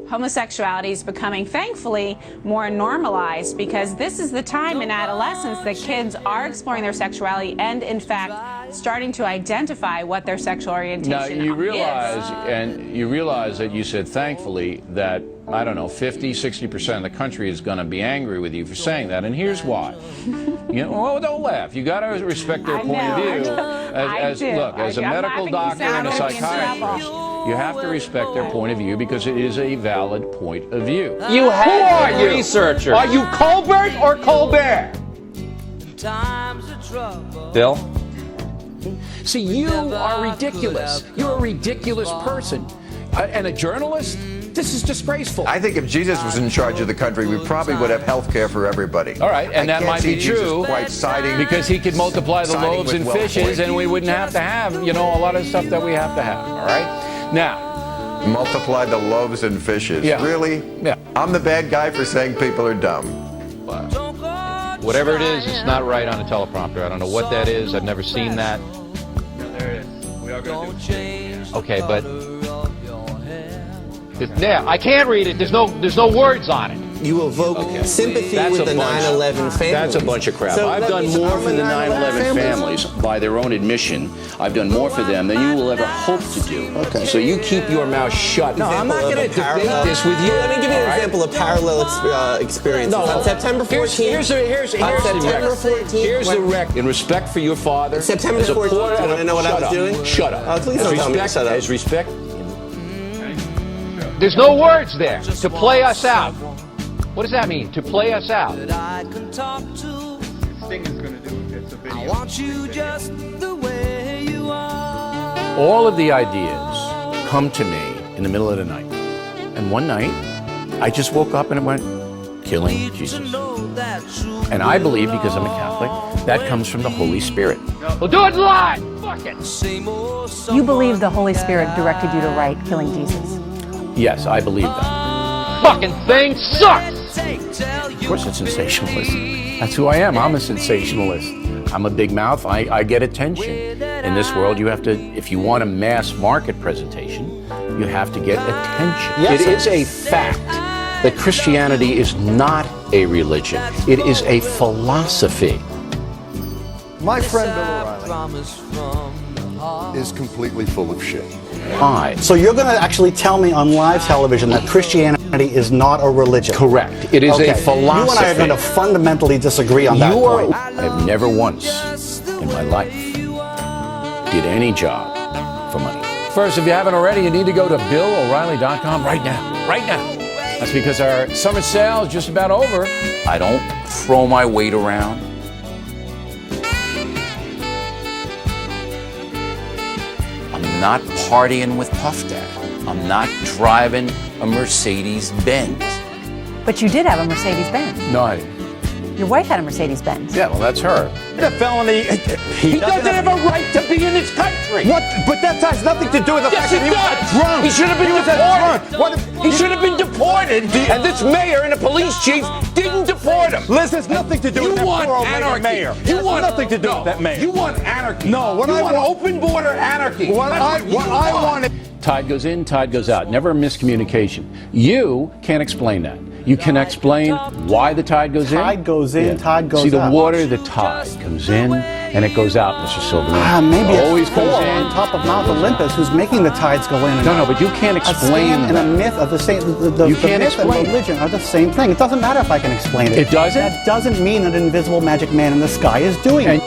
homosexuality is becoming, thankfully, more normalized, because this is the time in adolescence that kids are exploring their sexuality and, in fact, starting to identify what their sexual orientation is. Now, you realize that you said, thankfully, that, I don't know, 50, 60% of the country is going to be angry with you for saying that, and here's why. You know, well, don't laugh. You got to respect their point of view. As a medical doctor and a psychiatrist, you have to respect their point of view because it is a valid point of view. You had a researcher. Are you Colbert or Colbert? Bill? See, you are ridiculous. You're a ridiculous person. And a journalist? This is disgraceful. I think if Jesus was in charge of the country, we probably would have health care for everybody. All right, and that might be true because he could multiply the loaves and fishes and we wouldn't have to have, you know, a lot of stuff that we have to have, all right? Now. Multiply the loaves and fishes. Yeah. Really? Yeah. I'm the bad guy for saying people are dumb. Whatever it is, it's not right on a teleprompter. I don't know what that is. I've never seen that. There it is. We are going to do Okay, but Yeah, I can't read it. There's no words on it. You evoke sympathy with the 9/11 families. That's a bunch of crap. So I've done more for the 9/11 families, by their own admission. I've done more for them than you will ever hope to do. Okay. So you keep your mouth shut. No, I'm not going to debate this with you. Let me give you an example of parallel experiences. No, on September 14th. Here's the record. In respect for your father. September 14th. Do you want to know what I was doing? Shut up. Please don't tell me to shut up. As respect. There's no words there. To play us out. What does that mean? To play us out. Sting is going to do it. It's a video. I want you just the way you are. All of the ideas come to me in the middle of the night. And one night, I just woke up and it went, killing Jesus. And I believe, because I'm a Catholic, that comes from the Holy Spirit. We'll do it live. Fuck it. You believe the Holy Spirit directed you to write Killing Jesus? Yes, I believe that. Fucking thing sucks. Of course it's sensationalist. That's who I am. I'm a sensationalist. I'm a big mouth. I get attention. In this world, you have to, if you want a mass market presentation, you have to get attention. Yes, it is a fact that Christianity is not a religion. It is a philosophy. My friend Bill O'Reilly is completely full of shit. So you're going to actually tell me on live television that Christianity is not a religion? Correct. It is a philosophy. You and I are going to fundamentally disagree on that point. I've never once in my life did any job for money. First, if you haven't already, you need to go to BillO'Reilly.com right now. Right now. That's because our summer sale is just about over. I don't throw my weight around. I'm not partying with Puff Daddy. I'm not driving a Mercedes-Benz. But you did have a Mercedes-Benz. No, I didn't. Your wife had a Mercedes-Benz. Yeah, well, that's her. The felony. He doesn't have a right to be in this country. What? But that has nothing to do with the fact that he was drunk. He should have been deported. He should have been deported, and this mayor and the police chief didn't deport him. Liz, has nothing to do with that poor old mayor. You want nothing to do with that mayor. You want anarchy. No, you want open border anarchy. What I want. Tide goes in, tide goes out. Never a miscommunication. You can't explain that. You can explain why the tide goes in. Tide goes in, tide goes out. See, the water, the tide comes in and it goes out, Mr. Silverman. Maybe it always comes in on top of Mount Olympus who's making the tides go in and No, out. no, but you can't explain a scam and a myth are the same. The myth and religion are the same thing. It doesn't matter if I can explain it. It doesn't? That doesn't mean that an invisible magic man in the sky is doing it.